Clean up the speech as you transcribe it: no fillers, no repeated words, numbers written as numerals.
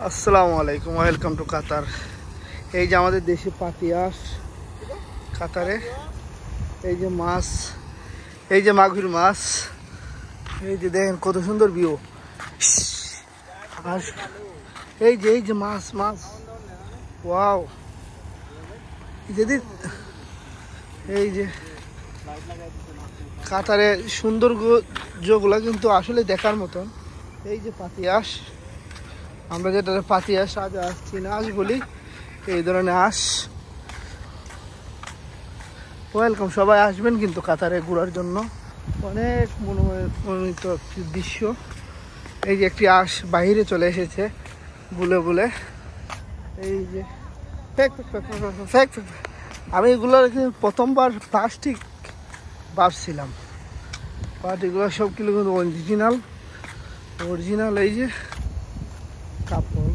আসসালামু আলাইকুম, welcome to কাতার। এই যে আমাদের দেশে পাতিয়াস কাতারে, এই যে মাছ, এই যে মাগুর মাছ, এই যে দেখেন কত সুন্দর ভিউ। আর এই যে মাছ মাছ, ওয়াও। যদি এই যে কাতারে সৌন্দর্যগুলো কিন্তু আসলে দেখার মতন। এই যে পাতিয়াস, আমরা যেটা পাতিয়াস চীনা আঁশ বলি, এই ধরনের আঁশ। ওয়েলকাম, সবাই আসবেন কিন্তু কাতারে ঘোরার জন্য। অনেক মনোনীত একটি দৃশ্য। এই যে একটি আঁশ বাহিরে চলে এসেছে বুলে বুলে। এই যে আমি এগুলো প্রথমবার প্লাস্টিক ভাবছিলাম, বাট এগুলো সব কিন্তু অরিজিনাল। এই যে কাপড়।